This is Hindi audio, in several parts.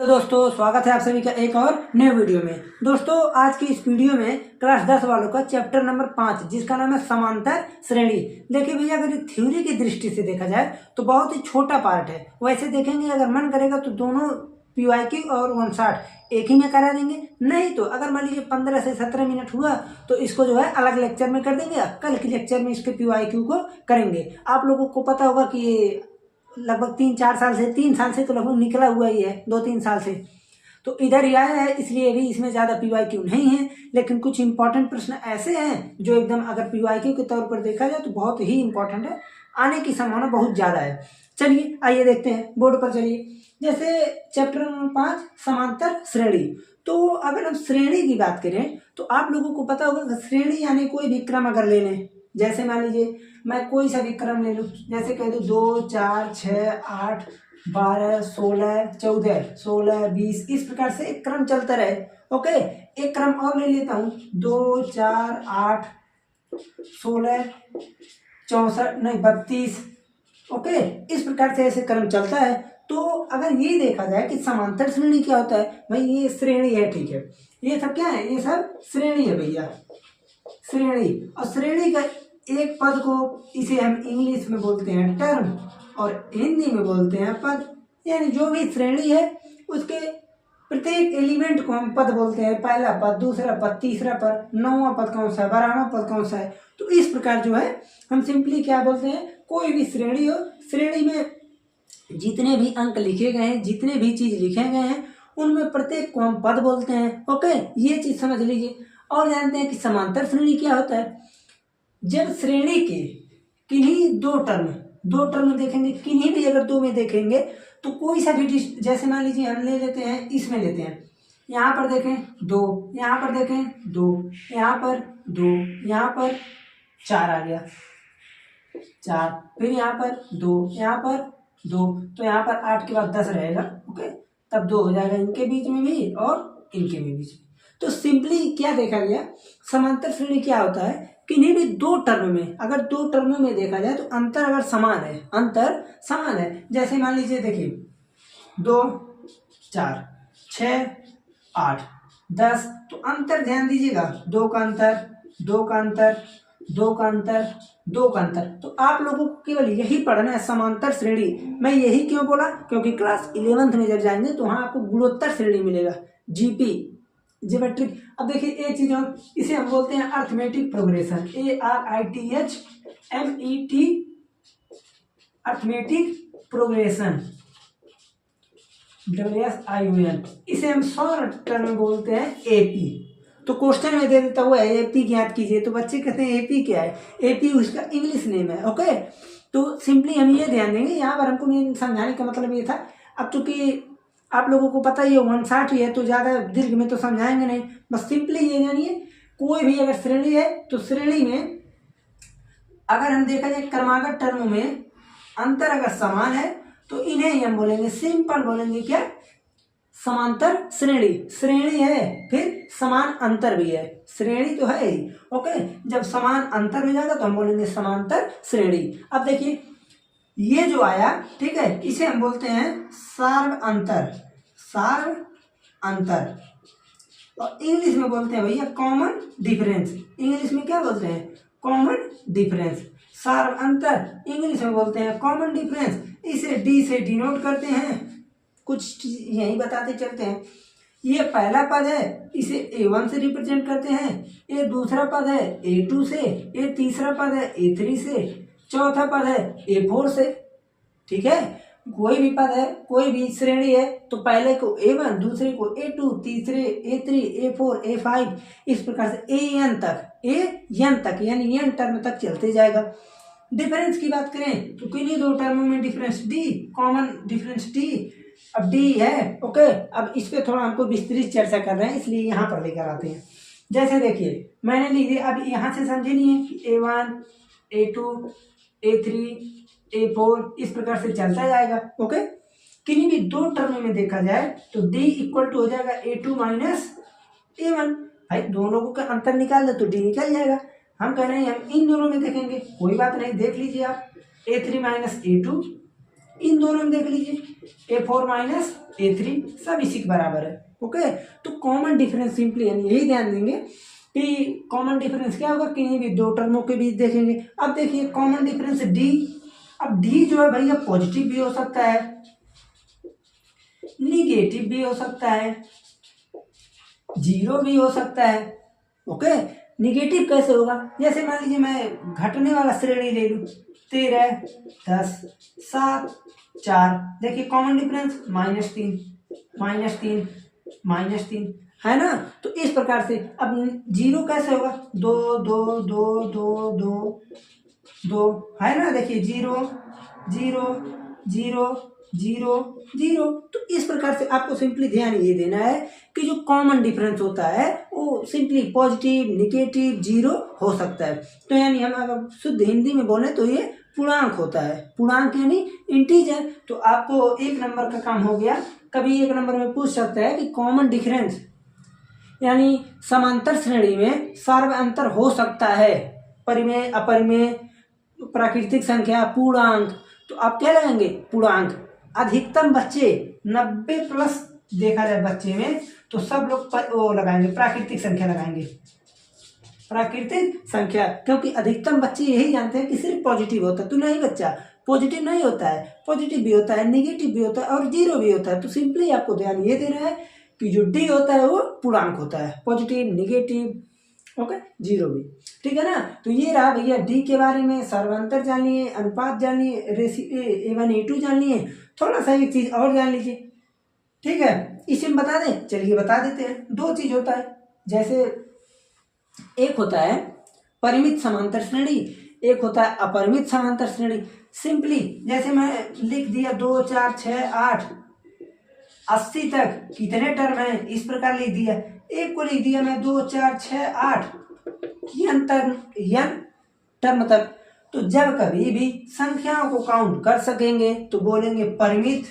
तो दोस्तों स्वागत है आप सभी का एक और नए वीडियो में। दोस्तों आज की इस वीडियो में क्लास 10 वालों का चैप्टर नंबर 5 जिसका नाम है समांतर श्रेणी। देखिए भैया, अगर थ्योरी की दृष्टि से देखा जाए तो बहुत ही छोटा पार्ट है। वैसे देखेंगे अगर मन करेगा तो दोनों PYQ और 160 एक ही में करा देंगे, नहीं तो अगर मान लीजिए 15 से 17 मिनट हुआ तो इसको जो है अलग लेक्चर में कर देंगे। कल के लेक्चर में इसके PYQ को करेंगे। आप लोगों को पता होगा कि ये लगभग 3 साल से तो लगभग निकला हुआ ही है, 2-3 साल से तो इधर ही आया है, इसलिए भी इसमें ज़्यादा PYQ नहीं है। लेकिन कुछ इंपॉर्टेंट प्रश्न ऐसे हैं जो एकदम अगर PYQ के तौर पर देखा जाए तो बहुत ही इंपॉर्टेंट है, आने की संभावना बहुत ज़्यादा है। चलिए आइए देखते हैं बोर्ड पर। चलिए जैसे चैप्टर नंबर 5 समांतर श्रेणी। तो अगर हम श्रेणी की बात करें तो आप लोगों को पता होगा श्रेणी यानी कोई भी क्रम अगर ले लें, जैसे मान लीजिए मैं कोई सा भी क्रम ले लूँ, जैसे कह दूँ 2, 4, 6, 8, 12, 16, 14, 16, 20, इस प्रकार से एक क्रम चलता रहे। ओके, एक क्रम और ले लेता हूँ 2, 4, 8, 16, 64, नहीं 32। ओके, इस प्रकार से ऐसे क्रम चलता है। तो अगर ये देखा जाए कि समांतर श्रेणी क्या होता है, भाई ये श्रेणी है, ठीक है, ये सब क्या है, ये सब श्रेणी है भैया, श्रेणी। और श्रेणी का एक पद को इसे हम इंग्लिश में बोलते हैं टर्म और हिंदी में बोलते हैं पद। यानी जो भी श्रेणी है उसके प्रत्येक एलिमेंट को हम पद बोलते हैं। पहला पद, दूसरा पद, तीसरा पद, 9वां पद कौन सा है, 12वां पद कौन सा है। तो इस प्रकार जो है हम सिंपली क्या बोलते हैं, कोई भी श्रेणी हो, श्रेणी में जितने भी अंक लिखे गए हैं, जितने भी चीज लिखे गए हैं, उनमें प्रत्येक को हम पद बोलते हैं। ओके, ये चीज समझ लीजिए। और जानते हैं कि समांतर श्रेणी क्या होता है, जब श्रेणी के किन्हीं दो टर्म देखेंगे, किन्हीं भी अगर दो में देखेंगे तो कोई सा भी जैसे मान लीजिए हम ले लेते हैं, इसमें लेते हैं, यहाँ पर देखें 2, यहाँ पर देखें 2, यहाँ पर 2, यहाँ पर 4 आ गया 4, फिर यहाँ पर 2, यहाँ पर 2, तो यहाँ पर 8 के बाद 10 रहेगा। ओके, तब 2 हो जाएगा इनके बीच में भी और इनके भी बीच में। तो सिंपली क्या देखा गया, समांतर श्रेणी क्या होता है, किन्हीं भी दो टर्म में, अगर दो टर्म में देखा जाए तो अंतर अगर समान है, अंतर समान है। जैसे मान लीजिए देखिए 2, 4, 6, 8, 10, तो अंतर ध्यान दीजिएगा, 2 का अंतर, 2 का अंतर, 2 का अंतर, 2 का अंतर। तो आप लोगों को केवल यही पढ़ना है, समांतर श्रेणी। मैं यही क्यों बोला, क्योंकि क्लास 11th में जब जाएंगे तो वहाँ आपको गुणोत्तर श्रेणी मिलेगा, GP, ज्योमेट्रिक। अब देखिए एक चीज और, इसे हम बोलते हैं arithmetic progression, ARITHMET, arithmetic progression, WSION। इसे हम शॉर्ट टर्म में बोलते हैं AP। तो क्वेश्चन में दे देता हुआ है AP ज्ञात कीजिए, तो बच्चे कहते हैं AP क्या है, AP उसका इंग्लिश नेम है। ओके, तो सिंपली हम ये ध्यान देंगे, यहाँ पर हमको मेन समझाने का मतलब ये था। अब चूंकि आप लोगों को पता ही है 160 है तो ज़्यादा दीर्घ में तो समझाएंगे नहीं, बस सिंपली ये जानिए, कोई भी अगर श्रेणी है तो श्रेणी में अगर हम देखा जाए क्रमागत टर्म में अंतर अगर समान है तो इन्हें ही हम बोलेंगे, सिंपल बोलेंगे क्या, समांतर श्रेणी। श्रेणी है फिर समान अंतर भी है, श्रेणी तो है ही। ओके, जब समान अंतर हो जाएगा तो हम बोलेंगे समांतर श्रेणी। अब देखिए ये जो आया, ठीक है, इसे हम बोलते हैं सार्व अंतर, सार्व अंतर, और इंग्लिश में बोलते हैं भैया कॉमन डिफरेंस। इंग्लिश में क्या बोलते हैं, कॉमन डिफरेंस। सार्व अंतर इंग्लिश में बोलते हैं कॉमन डिफरेंस। इसे D से डिनोट करते हैं, कुछ यही बताते चलते हैं। ये पहला पद है, इसे A1 से रिप्रेजेंट करते हैं, ये दूसरा पद है A2 से, ये तीसरा पद है A3 से, चौथा पद है A4 से। ठीक है, कोई भी पद है, कोई भी श्रेणी है तो पहले को A1, दूसरे को A2, तीसरे A3, A4, A5, इस प्रकार से AN तक यानी n टर्म तक चलते जाएगा। डिफरेंस की बात करें तो किन्हीं दो टर्मों में difference D, common difference D। अब D है। ओके, अब इस पे थोड़ा हमको विस्तृत चर्चा कर रहे हैं, इसलिए यहाँ पर लेकर आते हैं। जैसे देखिए मैंने लिख दिया, अब यहाँ से समझे नहीं है कि A1, A2, A3, A4 इस प्रकार से चलता जाएगा। ओके, किन्हीं भी दो टर्म में देखा जाए तो D इक्वल टू हो जाएगा A2 माइनस A1। भाई दोनों लोगों का अंतर निकाल दे तो D निकल जाएगा। हम कह रहे हैं हम इन दोनों में देखेंगे, कोई बात नहीं, देख लीजिए आप, A3 माइनस A2 इन दोनों में देख लीजिए A4 माइनस A3 सब इसी के बराबर है। ओके, तो कॉमन डिफरेंस सिंपली हम यही ध्यान देंगे कि कॉमन डिफरेंस क्या होगा, किन्हीं भी दो टर्मों के बीच देखेंगे। अब देखिए कॉमन डिफरेंस D, अब D जो है भैया पॉजिटिव भी हो सकता है, निगेटिव भी हो सकता है, जीरो भी हो सकता है। ओके, निगेटिव कैसे होगा, जैसे मान लीजिए मैं घटने वाला श्रेणी ले लूँ, 13, 10, 7, 4, देखिए कॉमन डिफरेंस -3, -3, -3 है ना। तो इस प्रकार से अब जीरो कैसे होगा, 2, 2, 2, 2, 2, 2 है ना। देखिए 0, 0, 0, 0, 0। तो इस प्रकार से आपको सिंपली ध्यान ये देना है कि जो कॉमन डिफरेंस होता है वो सिंपली पॉजिटिव, निगेटिव, जीरो हो सकता है। तो यानी हम अगर शुद्ध हिंदी में बोले तो ये पूर्णांक होता है। पूर्णांक यानी इंटीजर। तो आपको एक नंबर का काम हो गया। कभी एक नंबर में पूछ सकता है कि कॉमन डिफरेंस यानी समांतर श्रेणी में सर्व अंतर हो सकता है, परिमेय, अपरिमेय, प्राकृतिक संख्या, पूर्णांक। तो आप क्या लगाएंगे, पूर्णांक। अधिकतम बच्चे 90 प्लस देखा जाए बच्चे में तो सब लोग वो लगाएंगे, प्राकृतिक संख्या लगाएंगे, प्राकृतिक संख्या। क्योंकि अधिकतम बच्चे यही जानते हैं कि सिर्फ पॉजिटिव होता है। तो नहीं बच्चा, पॉजिटिव नहीं होता है, पॉजिटिव भी होता है, निगेटिव भी होता है और जीरो भी होता है। तो सिंपली आपको ध्यान ये देना है कि जो डी होता है वो पूर्णांक होता है, पॉजिटिव, निगेटिव, ओके, जीरो भी। ठीक है ना। तो ये रहा भैया डी के बारे में। सर्वांतर जान लिए, अनुपात जान लिए, A1 A2 जान लिए। थोड़ा सा एक चीज और जान लीजिए, ठीक है, इसे हम बता दें। चलिए बता देते हैं। दो चीज होता है, जैसे एक होता है परिमित समांतर श्रेणी, एक होता है अपरिमित समांतर श्रेणी। सिंपली जैसे मैं लिख दिया 2, 4, 6, 8, 80 तक कितने टर्म है, इस प्रकार लिख दिया। एक को लिख दिया मैं 2, 4, 6, 8 n टर्म तक। तो जब कभी भी संख्याओं को काउंट कर सकेंगे तो बोलेंगे परिमित,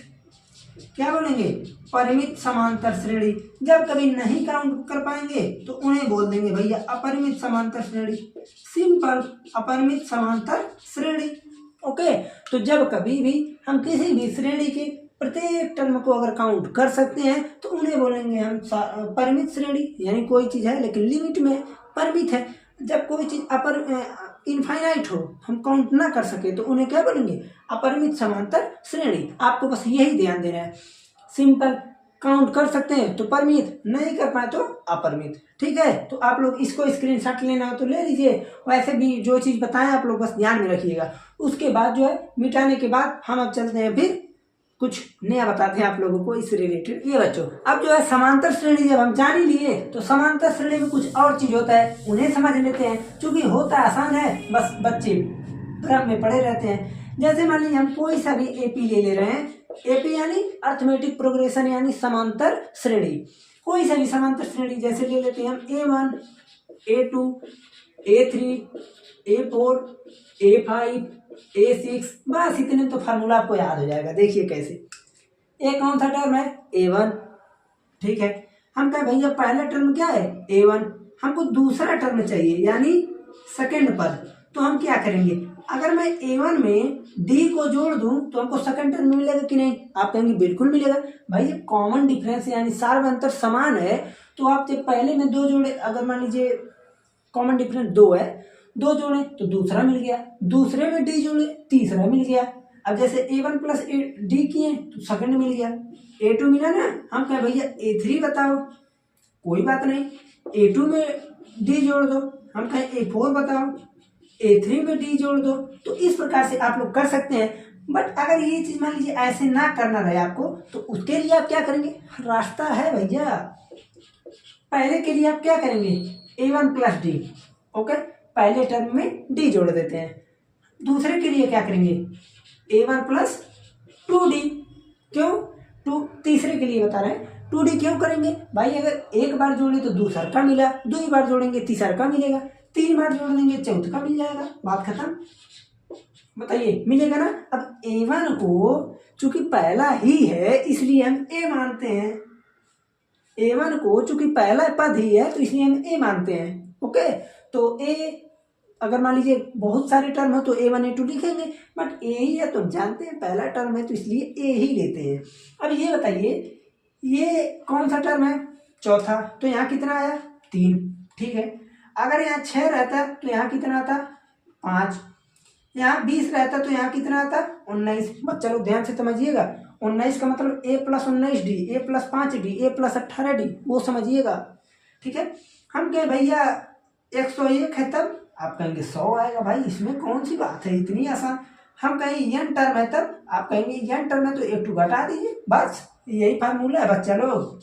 क्या बोलेंगे, परिमित समांतर श्रेणी। जब कभी नहीं काउंट कर पाएंगे तो उन्हें बोल देंगे भैया अपरिमित समांतर श्रेणी। सिंपल, अपरिमित समांतर श्रेणी। ओके, तो जब कभी भी हम किसी भी श्रेणी के प्रत्येक टर्म को अगर काउंट कर सकते हैं तो उन्हें बोलेंगे हम परिमित श्रेणी। यानी कोई चीज है लेकिन लिमिट में परिमित है। जब कोई चीज इनफाइनाइट हो, हम काउंट ना कर सके तो उन्हें क्या बोलेंगे, अपरिमित समांतर श्रेणी। आपको बस यही ध्यान देना है। सिंपल, काउंट कर सकते हैं तो परिमित, नहीं कर पाए तो अपरिमित। ठीक है, तो आप लोग इसको स्क्रीनशॉट लेना हो तो ले लीजिए। वैसे भी जो चीज बताएं आप लोग बस ध्यान में रखिएगा। उसके बाद जो है मिटाने के बाद हम अब चलते हैं, फिर कुछ नया बताते हैं आप लोगों को इस रिलेटेड। ये बच्चों, अब जो है समांतर श्रेणी जब हम जान ही लिए तो समांतर श्रेणी में कुछ और चीज होता है, उन्हें समझ लेते हैं। क्योंकि होता आसान है, बस बच्चे भ्रम में पड़े रहते हैं। जैसे मान लीजिए हम कोई सा भी एपी ले रहे हैं, एपी यानी अर्थमेटिक प्रोग्रेशन यानी समांतर श्रेणी। कोई सा भी समांतर श्रेणी जैसे ले लेते हैं हम A1, A2, A3, A4, A5, A6, बस इतने तो फार्मूला आपको याद हो जाएगा। देखिए कैसे, एक कौन सा टर्म है, A1। ठीक है, हम कहें भैया पहला टर्म क्या है, A1, हमको दूसरा टर्म चाहिए यानी सेकंड पद। तो हम क्या करेंगे, अगर मैं A1 में D को जोड़ दूं तो हमको सेकंड टर्म मिलेगा कि नहीं, आप कहेंगे बिल्कुल मिलेगा। भाई जब कॉमन डिफरेंस यानी सार्व अंतर समान है तो आप जब पहले में दो जोड़े, अगर मान लीजिए कॉमन डिफरेंस 2 है, 2 जोड़े तो दूसरा मिल गया, दूसरे में D जोड़े तीसरा मिल गया। अब जैसे A1 प्लस D किए तो सेकंड मिल गया, A2 मिला ना। हम कहें भैया A3 बताओ, कोई बात नहीं, A2 में D जोड़ दो। हम कहें A4 बताओ, A3 में D जोड़ दो। तो इस प्रकार से आप लोग कर सकते हैं। बट अगर ये चीज मान लीजिए ऐसे ना करना रहे आपको तो उसके लिए आप क्या करेंगे, रास्ता है भैया। पहले के लिए आप क्या करेंगे, A1 प्लस D, ओके, पहले टर्म में D जोड़ देते हैं। दूसरे के लिए क्या करेंगे, A1 प्लस 2D। क्यों, तीसरे के लिए बता रहे हैं 2D क्यों करेंगे भाई, अगर एक बार जोड़े तो दूसरा का मिला, 2 बार जोड़ेंगे तीसरा का मिलेगा, 3 बार जोड़ देंगे चौथा का मिल जाएगा, बात खत्म। बताइए मिलेगा ना। अब A1 को चूंकि पहला ही है इसलिए हम A मानते हैं, A1 को चूंकि पहला पद ही है तो इसलिए हम A मानते हैं। ओके, तो A अगर मान लीजिए बहुत सारे टर्म हो तो A1 A2 लिखेंगे, बट ए ही है तो जानते हैं पहला टर्म है तो इसलिए ए ही लेते हैं। अब ये बताइए ये कौन सा टर्म है, चौथा, तो यहाँ कितना आया 3, ठीक है। अगर यहाँ 6 रहता तो यहाँ कितना आता 5, यहाँ 20 रहता तो यहाँ कितना आता 19। बच्चा लोग ध्यान से समझिएगा, 19 का मतलब A + 19D, A + 5D, A + 18D, वो समझिएगा, ठीक है। हम कहें भैया 101 है तब आप कहेंगे 100 आएगा, भाई इसमें कौन सी बात है, इतनी आसान। हम कहें n टर्म है तब आप कहेंगे n टर्म है तो A2 घटा दीजिए, बस यही फार्मूला है बच्चा लोग,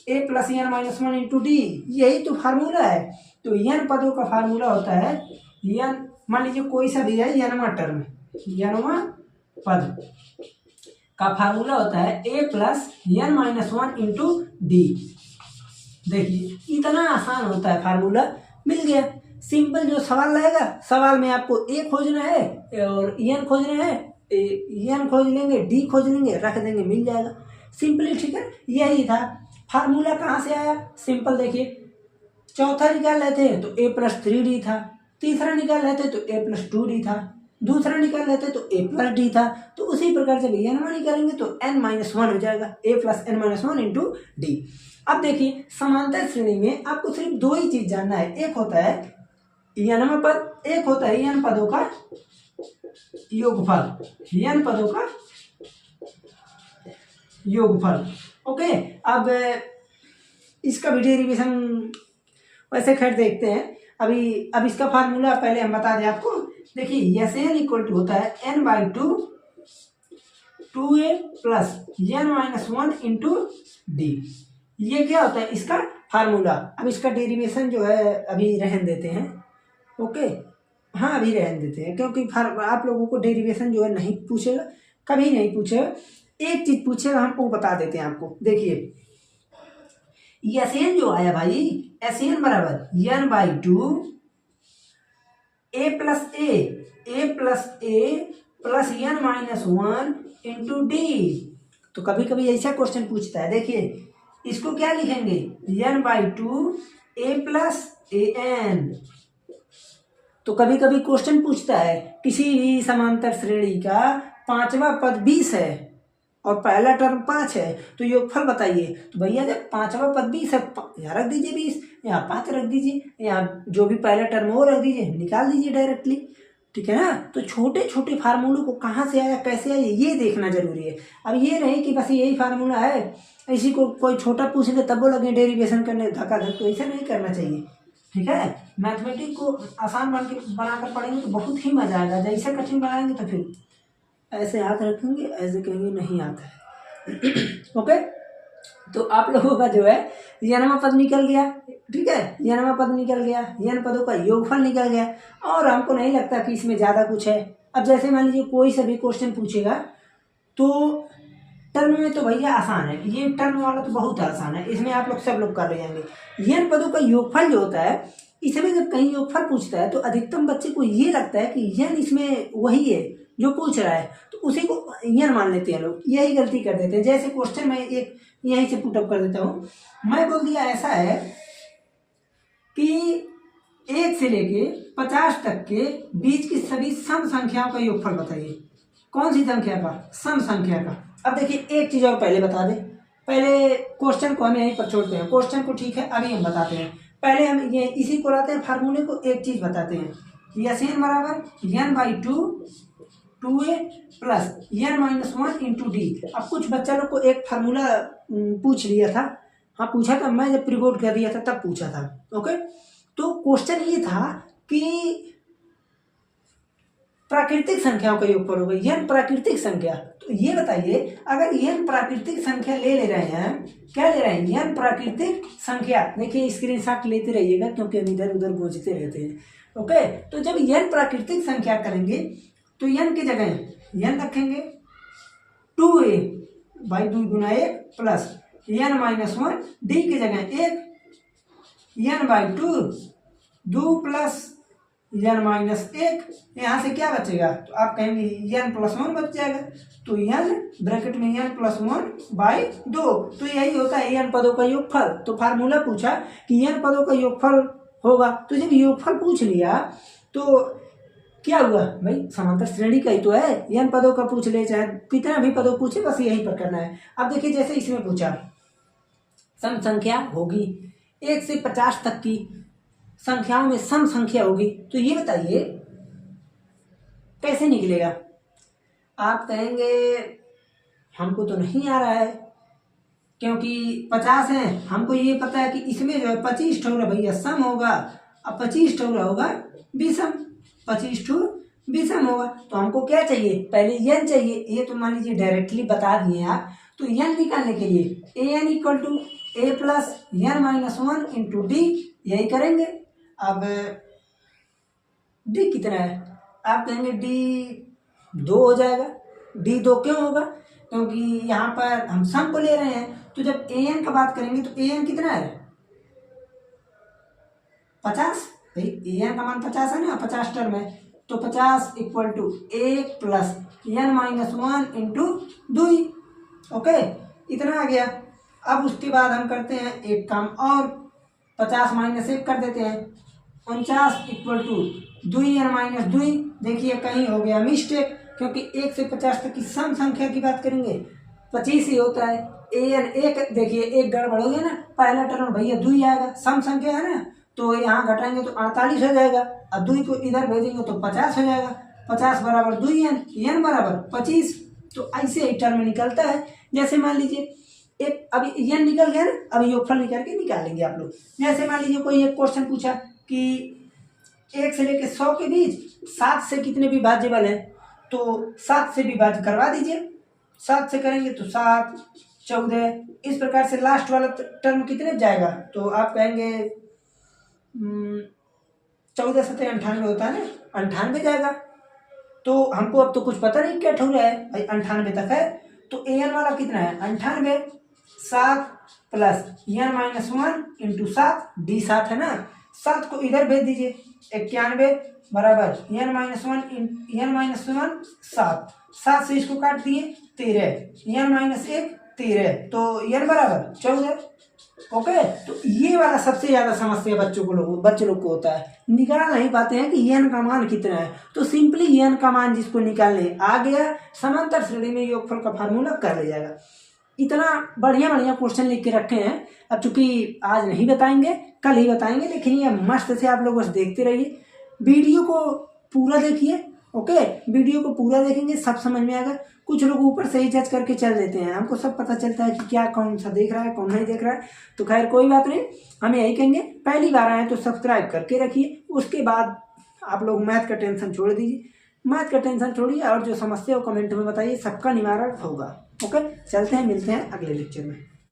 A + n - 1 × D, यही तो फार्मूला है। तो n पदों का फार्मूला होता है n, मान लीजिए कोई सा भी है nवां टर्म, nवां पद का फार्मूला होता है A + n - 1 × D। देखिए इतना आसान होता है फार्मूला, मिल गया। सिंपल जो सवाल रहेगा, सवाल में आपको A खोजना है और n खोजना है, n खोज लेंगे, D खोज लेंगे, रख देंगे, मिल जाएगा सिंपली, ठीक है। यही था फार्मूला। कहाँ से आया, सिंपल देखिए, चौथा निकाल लेते हैं तो A + 3D था, तीसरा निकाल लेते तो A + 2D था, दूसरा निकाल लेते तो A + D था। तो उसी प्रकार से n निकालेंगे तो n - 1 हो जाएगा, A + n - 1 × D। अब देखिए समांतर श्रेणी में आपको सिर्फ दो ही चीज जानना है, एक होता है n पद, एक होता है n पदों का योगफल, n पदों का योगफल। ओके, अब इसका भी डेरिवेशन वैसे खैर देखते हैं। अब इसका फार्मूला पहले हम बता दें आपको। देखिए Sn = होता है n/2 2a + n - 1 × D। ये क्या होता है इसका फार्मूला। अब इसका डेरिवेशन जो है अभी रहन देते हैं, ओके, हाँ अभी रहन देते हैं, क्योंकि आप लोगों को डेरिवेशन जो है नहीं पूछेगा, कभी नहीं पूछेगा, एक चीज पूछेगा हम वो बता देते हैं आपको। देखिए Sn जो आया भाई, Sn = n/2 a + n - 1 × D। तो कभी कभी ऐसा क्वेश्चन पूछता है, देखिए इसको क्या लिखेंगे, n/2 a + an। तो कभी कभी क्वेश्चन पूछता है किसी भी समांतर श्रेणी का पांचवा पद 20 है और पहला टर्म 5 है, तो योगफल बताइए। तो भैया जब पांचवा पद 20 है, यहाँ रख दीजिए 20, यहाँ 5 रख दीजिए, यहाँ जो भी पहला टर्म वो रख दीजिए, निकाल दीजिए डायरेक्टली, ठीक है ना। तो छोटे छोटे फार्मूलों को कहाँ से आया, कैसे आया, ये देखना जरूरी है। अब ये नहीं कि बस यही फार्मूला है, इसी को कोई छोटा पूछ ले तब वो लगे डेरिवेशन करने धक्का-धक, तो ऐसा नहीं करना चाहिए, ठीक है। मैथमेटिक्स को आसान बनाकर पढ़ेंगे तो बहुत ही मजा आएगा, जैसे कठिन बनाएंगे तो फिर ऐसे हाथ रखेंगे, ऐसे कहेंगे नहीं आता है। ओके, तो आप लोगों का जो है n पद निकल गया, ठीक है, n पद निकल गया, n पदों का योगफल निकल गया, और हमको नहीं लगता कि इसमें ज़्यादा कुछ है। अब जैसे मान लीजिए कोई सा भी क्वेश्चन पूछेगा तो टर्म में तो भैया आसान है, ये टर्म वाला तो बहुत आसान है, इसमें आप लोग सब लोग कर ले जाएंगे। n पदों का योगफल जो होता है, इसमें जब कहीं योगफल पूछता है तो अधिकतम बच्चे को ये लगता है कि n इसमें वही है जो पूछ रहा है, तो उसी को n मान लेते हैं लोग, यही गलती कर देते हैं। जैसे क्वेश्चन में एक यहीं से पुटअप कर देता हूँ, मैं बोल दिया ऐसा है कि 1 से लेके 50 तक के बीच की सभी सम संख्याओं का योगफल बताइए। कौन सी संख्या का, सम संख्या का। अब देखिए एक चीज और पहले बता दें, पहले क्वेश्चन को हम यहीं पर छोड़ते हैं, क्वेश्चन को ठीक है अभी हम बताते हैं, पहले हम ये इसी को लाते हैं फार्मूले को, एक चीज बताते हैं, Sn = n/2 2a + n - 1 × D। अब कुछ बच्चा लोग को एक फार्मूला पूछ लिया था, हाँ पूछा था, मैं जब प्रीबोर्ड कर दिया था तब पूछा था, ओके। तो क्वेश्चन ये था कि प्राकृतिक संख्याओं का योगफल होगा, n प्राकृतिक संख्या। तो ये बताइए अगर n प्राकृतिक संख्या ले रहे हैं, क्या ले रहे हैं, n प्राकृतिक संख्या। देखिए स्क्रीनशॉट लेते रहिएगा क्योंकि हम इधर उधर गूंजते रहते हैं, ओके। तो जब n प्राकृतिक संख्या करेंगे तो n की जगह n रखेंगे, 2a / 2 × 1 + n - 1, D की जगह 1, n/2 2 + n - 1, यहाँ से क्या बचेगा, तो आप कहेंगे n + 1 बच जाएगा, तो n ब्रैकेट में n + 1/2। तो यही होता है n पदों का योगफल। तो फार्मूला पूछा कि n पदों का योगफल होगा, तो जब योगफल पूछ लिया तो क्या हुआ भाई, समांतर श्रेणी का ही तो है, n पदों का पूछ ले चाहे कितना भी पदों पूछे, बस यहीं पर करना है। अब देखिए जैसे इसमें पूछा सम संख्या होगी 1 से 50 तक की संख्याओं में सम संख्या होगी, तो ये बताइए कैसे निकलेगा। आप कहेंगे हमको तो नहीं आ रहा है क्योंकि 50 है, हमको ये पता है कि इसमें जो है 25 ठोरा भैया सम होगा, अब 25 ठोरा होगा विषम, 25 ठो विषम होगा। तो हमको क्या चाहिए, पहले n चाहिए, ये तो मान लीजिए डायरेक्टली बता दिए आप। तो n निकालने के लिए an equal to a plus n minus 1 into d, यही करेंगे। अब d कितना है, आप कहेंगे d 2 हो जाएगा। d 2 क्यों होगा, क्योंकि यहाँ पर हम सम को ले रहे हैं, तो जब an का बात करेंगे तो an कितना है 50, भाई an का मान 50 है ना, 50 टर्म है, तो 50 equal to a plus n minus 1 into 2। Okay, इतना आ गया। अब उसके बाद हम करते हैं एक काम और, 50 माइनस 1 कर देते हैं, 49 इक्वल टू 2n माइनस 2। देखिए कहीं हो गया मिस्टेक, क्योंकि 1 से 50 तक की सम संख्या की बात करेंगे 25 ही होता है। an एक, देखिए एक गड़बड़ हो गया ना, पहला टर्म भैया 2 आएगा, सम संख्या है ना, तो यहाँ घटाएंगे तो 48 हो जाएगा। अब 2 को इधर भेजेंगे तो 50 हो जाएगा, 50 बराबर 2n, n बराबर 25। तो ऐसे ही टर्म निकलता है। जैसे मान लीजिए एक, अभी n निकल गया ना, अभी योगफल निकाल के निकालेंगे आप लोग। जैसे मान लीजिए कोई एक क्वेश्चन पूछा कि 1 से लेकर 100 के बीच 7 से कितने विभाज्यबल हैं, तो 7 से विभाज्य करवा दीजिए। 7 से करेंगे तो 7, 14, इस प्रकार से लास्ट वाला टर्म कितने जाएगा, तो आप कहेंगे 14 सतह 98 होता है ना, 98 जाएगा। तो हमको अब तो कुछ पता नहीं क्या ठोक रहा है भाई, 98 तक है, तो an वाला कितना है 98, 7 plus n minus 1 into 7, D 7 है ना, 7 को इधर भेज दीजिए, 91 बराबर n माइनस 1 7, 7 से इसको काट दिए 13, n माइनस 1 13, तो n बराबर 14। ओके, तो ये वाला सबसे ज्यादा समस्या बच्चे लोग को होता है, निकाल नहीं पाते हैं कि n का मान कितना है। तो सिंपली n का मान जिसको निकालने आ गया, समांतर श्रेणी में योगफल का फार्मूला कर ले जाएगा। इतना बढ़िया बढ़िया क्वेश्चन लिख के रखे हैं। अब चूंकि आज नहीं बताएंगे, कल ही बताएंगे, लेकिन ये मस्त से आप लोग बस देखते रहिए, वीडियो को पूरा देखिए। ओके, वीडियो को पूरा देखेंगे सब समझ में आएगा। कुछ लोग ऊपर से ही जज करके चल देते हैं, हमको सब पता चलता है कि क्या कौन सा देख रहा है कौन नहीं देख रहा है। तो खैर कोई बात नहीं, हम यही कहेंगे पहली बार आए तो सब्सक्राइब करके रखिए। उसके बाद आप लोग मैथ का टेंशन छोड़ दीजिए, मैथ का टेंशन छोड़िए, और जो समस्या हो कमेंट में बताइए, सबका निवारण होगा। ओके, चलते हैं, मिलते हैं अगले लेक्चर में।